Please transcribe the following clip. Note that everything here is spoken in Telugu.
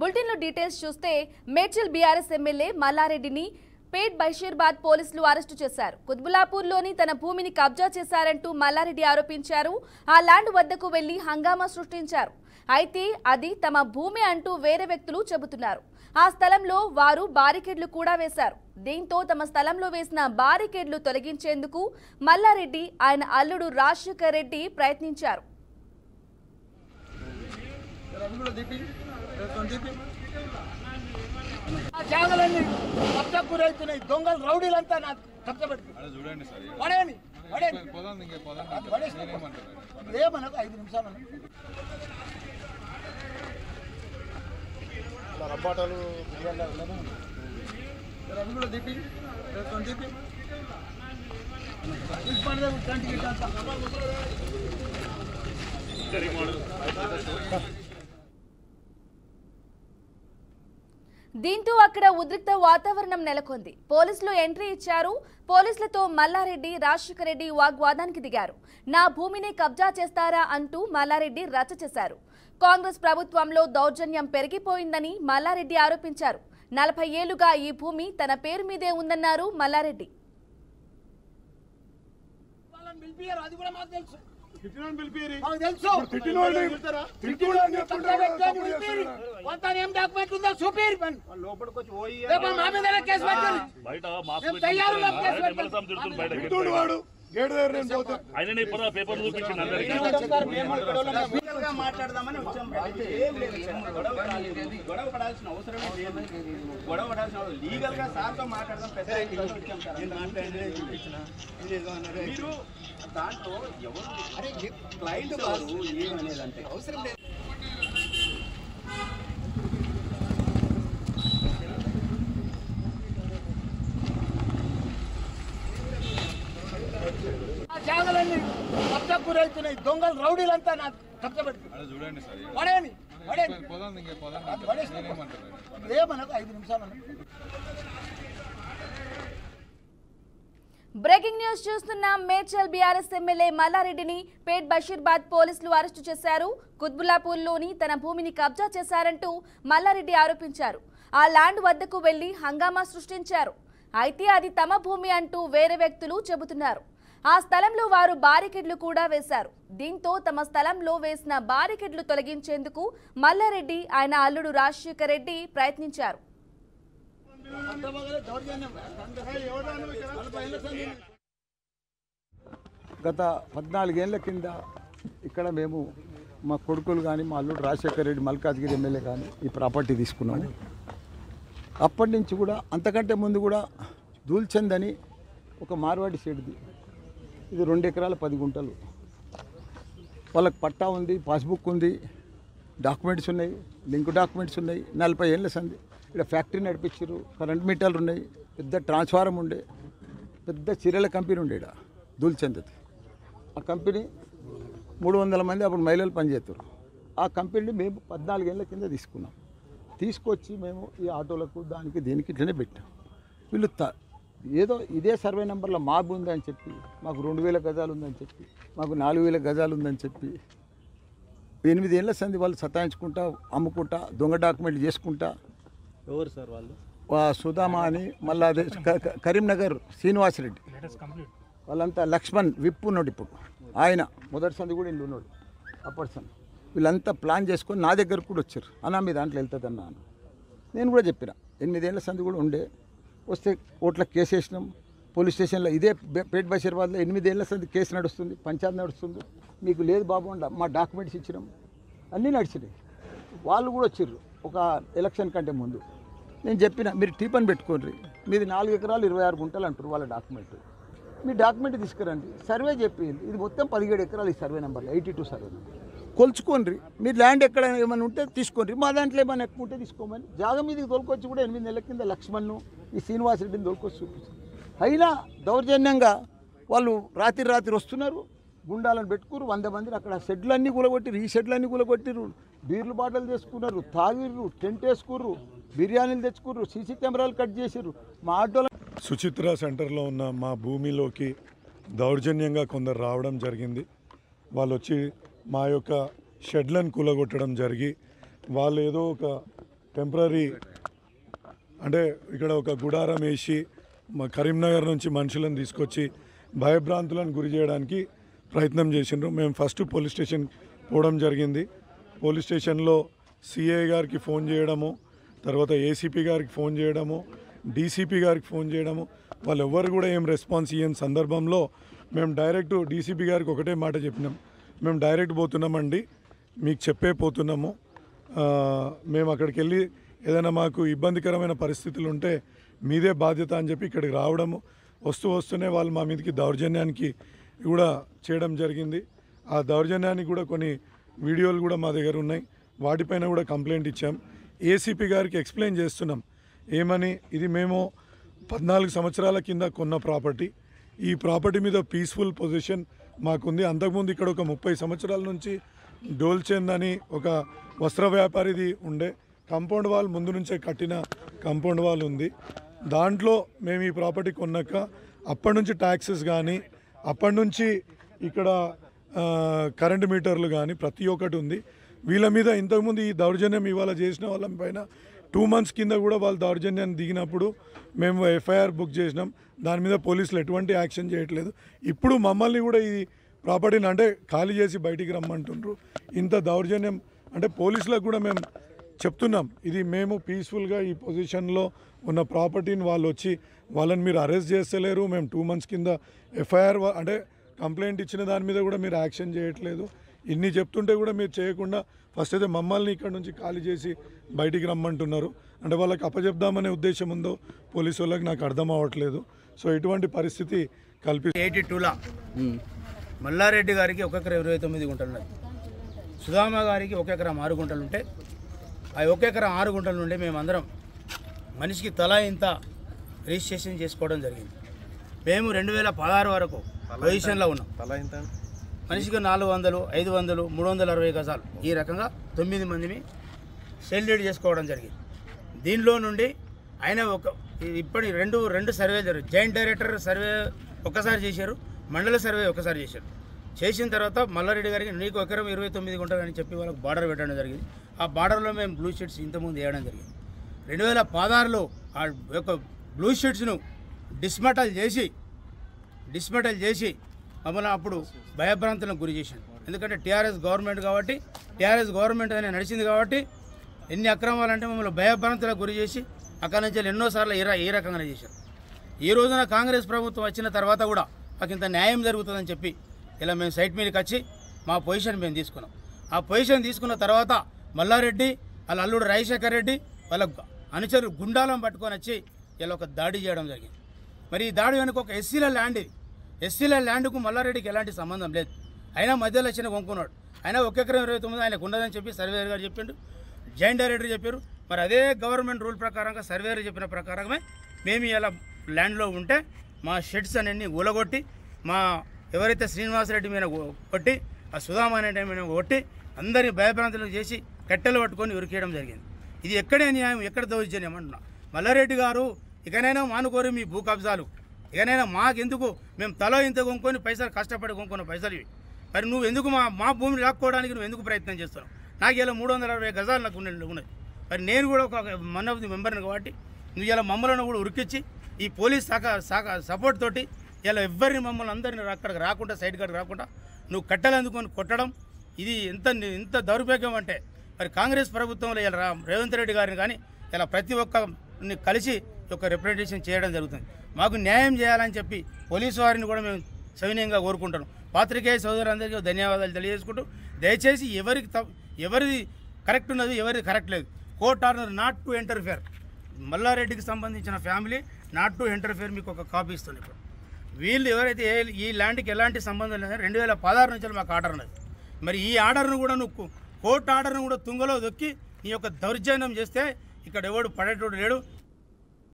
బులెటిన్లో డీటెయిల్స్ చూస్తే మేడ్చల్ బీఆర్ఎస్ ఎమ్మెల్యే మల్లారెడ్డిని పేట్ బషీర్బాద్ పోలీసులు అరెస్టు చేశారు. కుత్బులాపూర్లోని తన భూమిని కబ్జా చేశారంటూ మల్లారెడ్డి ఆరోపించారు. ఆ ల్యాండ్ వద్దకు వెళ్లి హంగామా సృష్టించారు. అయితే అది తమ భూమి అంటూ వేరే వ్యక్తులు చెబుతున్నారు. ఆ స్థలంలో వారు బారికేడ్లు కూడా వేశారు. దీంతో తమ స్థలంలో వేసిన బారికేడ్లు తొలగించేందుకు మల్లారెడ్డి ఆయన అల్లుడు రాజశేఖర్ రెడ్డి ప్రయత్నించారు. జాగలన్నీ కబ్జాకు గురవుతున్నాయి. దొంగలు రౌడీలంతా నా కబ్జా పెట్టుకున్నారు. ఏమనకు 5 నిమిషాలు రబ్బాటాలు అవి కూడా దిప్పి దిప్పి దీంతో అక్కడ ఉద్రిక్త వాతావరణం నెలకొంది. పోలీసులు ఎంట్రీ ఇచ్చారు. పోలీసులతో మల్లారెడ్డి రాజశేఖర్ రెడ్డి వాగ్వాదానికి దిగారు. నా భూమిని కబ్జా చేస్తారా అంటూ మల్లారెడ్డి రచ్చ చేశారు. కాంగ్రెస్ ప్రభుత్వంలో దౌర్జన్యం పెరిగిపోయిందని మల్లారెడ్డి ఆరోపించారు. 40 ఏళ్లుగా ఈ భూమి తన పేరు మీదే ఉందన్నారు మల్లారెడ్డి. మాట్లాడదామని గొడవ పడాల్సిన అవసరం గొడవ పడాల్సిన లీగల్ గా సార్తో మాట్లాడదాం. మీరు దాంట్లో ఎవరు క్లయింట్ వారు ఏమనేదంటే అవసరం లేదు. జాగలన్నీ కబ్జాకు గురవుతున్నాయి. దొంగలు రౌడీలంతా నా కబ్జా పెట్టుకున్నారు. ఏమనకు 5 నిమిషాలు బ్రేకింగ్ న్యూస్ చూస్తున్నాం. మేడ్చల్ బీఆర్ఎస్ ఎమ్మెల్యే మల్లారెడ్డిని పేట్ బషీర్బాద్ పోలీసులు అరెస్టు చేశారు. కుత్బులాపూర్లోని తన భూమిని కబ్జా చేశారంటూ మల్లారెడ్డి ఆరోపించారు. ఆ ల్యాండ్ వద్దకు వెళ్లి హంగామా సృష్టించారు. అయితే అది తమ భూమి అంటూ వేరే వ్యక్తులు చెబుతున్నారు. ఆ స్థలంలో వారు బారికేడ్లు కూడా వేశారు. దీంతో తమ స్థలంలో వేసిన బారికేడ్లు తొలగించేందుకు మల్లారెడ్డి ఆయన అల్లుడు రాజశేఖర్ రెడ్డి ప్రయత్నించారు. గత 14 ఏళ్ల కింద ఇక్కడ మేము మా కొడుకులు కానీ మా అల్లుడు రాజశేఖర్ రెడ్డి మల్కాజ్గిరి ఎమ్మెల్యే కానీ ఈ ప్రాపర్టీ తీసుకున్నాము. అప్పటి నుంచి కూడా అంతకంటే ముందు కూడా దూల్చంద్ అని ఒక మార్వాడి షెడ్ది, ఇది 2 ఎకరాల 10 గుంటలు. వాళ్ళకి పట్టా ఉంది, పాస్బుక్ ఉంది, డాక్యుమెంట్స్ ఉన్నాయి, లింక్ డాక్యుమెంట్స్ ఉన్నాయి. 40 ఏళ్ళ సంది ఇక్కడ ఫ్యాక్టరీ నడిపించారు. కరెంట్ మీటర్లు ఉన్నాయి, పెద్ద ట్రాన్స్ఫారం ఉండే, పెద్ద చీరల కంపెనీ ఉండే ఇక్కడ దూల్చందది. ఆ కంపెనీ 300 మంది అప్పుడు మహిళలు పనిచేస్తారు. ఆ కంపెనీని మేము 14 ఏళ్ళ కింద తీసుకున్నాం. తీసుకొచ్చి మేము ఈ ఆటోలకు దానికి దీనికి ఇట్లనే పెట్టాం. వీళ్ళు ఏదో ఇదే సర్వే నెంబర్లో మాబ్ ఉందని చెప్పి, మాకు 2000 గజాలు ఉందని చెప్పి, మాకు 4000 గజాలు ఉందని చెప్పి 8 ఏళ్ళ సంది వాళ్ళు సతాయించుకుంటా, అమ్ముకుంటా, దొంగ డాక్యుమెంట్లు చేసుకుంటా. ఎవరు సార్ వాళ్ళు? సుధామా అని, మళ్ళీ అదే కరీంనగర్ శ్రీనివాసరెడ్డి, వాళ్ళంతా లక్ష్మణ్ విప్పు ఉన్నాడు ఇప్పుడు, ఆయన మొదటి సంది కూడా ఇల్లు ఉన్నాడు అప్పటి సంది. వీళ్ళంతా ప్లాన్ చేసుకొని నా దగ్గరకు కూడా వచ్చారు. అన్నా మీ దాంట్లో వెళ్తుందన్నా అని నేను కూడా చెప్పిన. 8 ఏళ్ళ సంది కూడా ఉండే, వస్తే కోర్టులో కేసు వేసినాం. పోలీస్ స్టేషన్లో ఇదే పేట్ బషీర్బాద్లో 8 ఏళ్ళ సంది కేసు నడుస్తుంది, పంచాయతీ నడుస్తుంది. మీకు లేదు బాబు అంట, మా డాక్యుమెంట్స్ ఇచ్చినాం, అన్నీ నడిచినాయి. వాళ్ళు కూడా వచ్చారు ఒక ఎలక్షన్ కంటే ముందు. నేను చెప్పిన మీరు టీపని పెట్టుకోండి, మీది 4 ఎకరాలు 26 గుంటలు అంటారు వాళ్ళ డాక్యుమెంట్, మీ డాక్యుమెంట్ తీసుకురండి, సర్వే చెప్పింది. ఇది మొత్తం 17 ఎకరాలు ఈ సర్వే నెంబర్ 82 సర్వే నెంబర్. కొలుచుకోండి, మీరు ల్యాండ్ ఎక్కడ ఏమైనా ఉంటే తీసుకోండి, మా దాంట్లో ఏమైనా ఎక్కువ ఉంటే తీసుకోమని. జాగ మీదకి తోలుకొచ్చి కూడా 8 నెలల కింద లక్ష్మణ్ను ఈ శ్రీనివాసరెడ్డిని తోలుకొచ్చి చూపించారు. అయినా దౌర్జన్యంగా వాళ్ళు రాత్రి వస్తున్నారు, గుండాలను పెట్టుకురు. 100 మందిని అక్కడ షెడ్లన్నీ కూలగొట్టిరు, ఈ షెడ్లన్నీ కూలగొట్టిరు, బీర్లు బాటలు చేసుకున్నారు, తాగిర్రు, టెంట్ వేసుకుర్రు, బిర్యానీలు తెచ్చుకుర్రు, సీసీ కెమెరాలు కట్ చేసిర్రు. మా ఆటోలో సుచిత్ర సెంటర్లో ఉన్న మా భూమిలోకి దౌర్జన్యంగా కొందరు రావడం జరిగింది. వాళ్ళు వచ్చి మా యొక్క షెడ్లను కూలగొట్టడం జరిగి, వాళ్ళు ఏదో ఒక టెంపరీ అంటే ఇక్కడ ఒక గుడారం వేసి మా కరీంనగర్ నుంచి మనుషులను తీసుకొచ్చి భయభ్రాంతులను గురి చేయడానికి ప్రయత్నం చేసిండ్రు. మేము ఫస్ట్ పోలీస్ స్టేషన్ పోవడం జరిగింది. పోలీస్ స్టేషన్లో సిఐ గారికి ఫోన్ చేయడము, తర్వాత ఏసీపీ గారికి ఫోన్ చేయడము, డీసీపీ గారికి ఫోన్ చేయడము, వాళ్ళు ఎవరు కూడా ఏం రెస్పాన్స్ ఇయ్యని సందర్భంలో మేము డైరెక్ట్ డీసీపీ గారికి ఒకటే మాట చెప్పినాం, మేము డైరెక్ట్ పోతున్నామండి, మీకు చెప్పే పోతున్నాము, మేము అక్కడికి వెళ్ళి ఏదైనా మాకు ఇబ్బందికరమైన పరిస్థితులు ఉంటే మీదే బాధ్యత అని చెప్పి ఇక్కడికి రావడము, వస్తూనే వాళ్ళు మా మీదకి దౌర్జన్యానికి కూడా చేయడం జరిగింది. ఆ దౌర్జన్యానికి కూడా కొన్ని వీడియోలు కూడా మా దగ్గర ఉన్నాయి, వాటిపైన కూడా కంప్లైంట్ ఇచ్చాం. ఏసీపీ గారికి ఎక్స్ప్లెయిన్ చేస్తున్నాం ఏమని, ఇది మేము 14 సంవత్సరాల కింద కొన్న ప్రాపర్టీ, ఈ ప్రాపర్టీ మీద పీస్ఫుల్ పొజిషన్ మాకుంది. అంతకుముందు ఇక్కడ ఒక 30 సంవత్సరాల నుంచి డోల్చెంద్ అని ఒక వస్త్ర వ్యాపారిది ఉండే కాంపౌండ్ వాల్ ముందు నుంచే కట్టిన కాంపౌండ్ వాల్ ఉంది. దాంట్లో మేము ఈ ప్రాపర్టీ కొన్నాక అప్పటి నుంచి ట్యాక్సెస్ కానీ అప్పటి నుంచి ఇక్కడ కరెంటు మీటర్లు కానీ ప్రతి ఒక్కటి ఉంది. వీళ్ళ మీద ఇంతకుముందు ఈ దౌర్జన్యం ఇవాళ చేసిన వాళ్ళ పైన 2 months కింద కూడా వాళ్ళు దౌర్జన్యాన్ని దిగినప్పుడు మేము ఎఫ్ఐఆర్ బుక్ చేసినాం. దాని మీద పోలీసులు ఎటువంటి యాక్షన్ చేయట్లేదు. ఇప్పుడు మమ్మల్ని కూడా ఈ ప్రాపర్టీని అంటే ఖాళీ చేసి బయటికి రమ్మంటుండ్రు. ఇంత దౌర్జన్యం అంటే పోలీసులకు కూడా మేము చెప్తున్నాం, ఇది మేము పీస్ఫుల్గా ఈ పొజిషన్లో ఉన్న ప్రాపర్టీని వాళ్ళు వచ్చి వాళ్ళని మీరు అరెస్ట్ చేస్తలేరు, మేము 2 months కింద ఎఫ్ఐఆర్ అంటే కంప్లైంట్ ఇచ్చిన దాని మీద కూడా మీరు యాక్షన్ చేయట్లేదు. ఇన్ని చెప్తుంటే కూడా మీరు చేయకుండా ఫస్ట్ అయితే మమ్మల్ని ఇక్కడ నుంచి ఖాళీ చేసి బయటికి రమ్మంటున్నారు. అంటే వాళ్ళకి అప్పచెప్దామనే ఉద్దేశం ఉందో పోలీసు వాళ్ళకి నాకు అర్థం అవ్వట్లేదు. సో ఇటువంటి పరిస్థితి 82లా మల్లారెడ్డి గారికి 1 ఎకరా 29 గుంటలు ఉన్నది, సుధామ గారికి 1 ఎకరా 6 గుంటలు ఉంటే ఆ 1 ఎకరా 6 గుంటల నుండి మేమందరం మనిషికి తలా ఇంత రిజిస్ట్రేషన్ చేసుకోవడం జరిగింది. మేము 2016 వరకు పొజిషన్లో ఉన్నాం. మనిషికి 400, 500, 360 గజాలు ఈ రకంగా 9 మందిని సేల్ డీడ్ చేసుకోవడం జరిగింది. దీనిలో నుండి ఆయన ఇప్పటి రెండు సర్వేలు జరిగాయి. జాయింట్ డైరెక్టర్ సర్వే ఒక్కసారి చేశారు, మండల సర్వే ఒక్కసారి చేశారు. చేసిన తర్వాత మల్లారెడ్డి గారికి నీకు 1 ఎకరం 29 గుంటలు అని చెప్పి వాళ్ళకి బార్డర్ పెట్టడం జరిగింది. ఆ బార్డర్లో మేము బ్లూ షీట్స్ ఇంతకుముందు వేయడం జరిగింది. 2016లో ఆ యొక్క బ్లూ షీట్స్ను డిస్మెటల్ చేసి మమ్మల్ని అప్పుడు భయభ్రాంతులకు గురి చేశాను. ఎందుకంటే టీఆర్ఎస్ గవర్నమెంట్ కాబట్టి, టీఆర్ఎస్ గవర్నమెంట్ అనేది నడిచింది కాబట్టి ఎన్ని అక్రమాలంటే మమ్మల్ని భయభ్రాంతులకు గురి చేసి అక్కడి నుంచి ఎన్నోసార్లు ఈ రకంగానే చేశారు. ఈ రోజున కాంగ్రెస్ ప్రభుత్వం వచ్చిన తర్వాత కూడా మాకు ఇంత న్యాయం జరుగుతుందని చెప్పి ఇలా మేము సైట్ మీదకి వచ్చి మా పొజిషన్ మేము తీసుకున్నాం. ఆ పొజిషన్ తీసుకున్న తర్వాత మల్లారెడ్డి వాళ్ళ అల్లుడు రాజశేఖర్ రెడ్డి వాళ్ళ అనుచరులు గుండాలం పట్టుకొని వచ్చి ఇలా ఒక దాడి చేయడం జరిగింది. మరి ఈ దాడి వెనుక ఒక ఎస్సీల ల్యాండ్, ఇది ఎస్సీల ల్యాండ్కు మల్లారెడ్డికి ఎలాంటి సంబంధం లేదు. అయినా మధ్యలో వచ్చిన కొనుక్కున్నాడు. అయినా 1 ఎకరం 29 ఆయనకు ఉండదని చెప్పి సర్వేయర్ గారు చెప్పిండు, జాయింట్ డైరెక్టర్ చెప్పారు. మరి అదే గవర్నమెంట్ రూల్ ప్రకారంగా సర్వేయర్ చెప్పిన ప్రకారమే మేము ఇలా ల్యాండ్లో ఉంటే మా షెడ్స్ అన్నీ ఊలగొట్టి మా ఎవరైతే శ్రీనివాసరెడ్డి మీద కొట్టి ఆ సుధామ అనే టైం మీద కొట్టి అందరినీ భయభ్రాంతులు చేసి కట్టెలు పట్టుకొని ఉరికేయడం జరిగింది. ఇది ఎక్కడే న్యాయం, ఎక్కడ దౌర్జన్యం అంటున్నా. మల్లారెడ్డి గారు ఇకనైనా మానుకోరు మీ భూ కబ్జాలు, ఇకనైనా మాకెందుకు, మేము తల ఇంత కొనుక్కొని పైసలు కష్టపడి కొనుక్కున్న పైసలు ఇవి. మరి నువ్వు ఎందుకు మా భూమిని లాక్కోవడానికి నువ్వు ఎందుకు ప్రయత్నం చేస్తున్నావు? నాకు ఇలా 360 గజాలు నాకు ఉన్నది. మరి నేను కూడా ఒక వన్ ఆఫ్ ది మెంబర్ని కాబట్టి నువ్వు ఇలా మమ్మల్ని కూడా ఉరికిచ్చి ఈ పోలీస్ సపోర్ట్ తోటి ఇలా ఎవరిని మమ్మల్ని అందరిని అక్కడికి రాకుండా సైడ్ కాడికి రాకుండా నువ్వు కట్టెలు అందుకొని కొట్టడం ఇది ఎంత దౌర్భాగ్యం అంటే మరి కాంగ్రెస్ ప్రభుత్వంలో ఇలా రేవంత్ రెడ్డి గారిని కానీ ఇలా ప్రతి ఒక్కరిని కలిసి ఒక రిప్రజెంటేషన్ చేయడం జరుగుతుంది. మాకు న్యాయం చేయాలని చెప్పి పోలీసు వారిని కూడా మేము సవినయంగా కోరుకుంటాను. పాత్రికేయ సోదరులందరికీ ధన్యవాదాలు తెలియజేసుకుంటూ దయచేసి ఎవరిది కరెక్ట్ ఉన్నది ఎవరిది కరెక్ట్ లేదు, court order not to interfere, మల్లారెడ్డికి సంబంధించిన ఫ్యామిలీ నాట్ టు ఇంటర్ఫియర్ మీకు ఒక కాపీ ఇస్తుంది. ఇప్పుడు వీళ్ళు ఎవరైతే ఈ ల్యాండ్కి ఎలాంటి సంబంధం లేదు 2016 నుంచి మాకు ఆర్డర్ ఉన్నది. మరి ఈ ఆర్డర్ను కూడా నువ్వు కోర్టు ఆర్డర్ను కూడా తుంగలో దొక్కి నీ యొక్క దౌర్జన్యం చేస్తే ఇక్కడ ఎవడు పడేటోడు లేడు.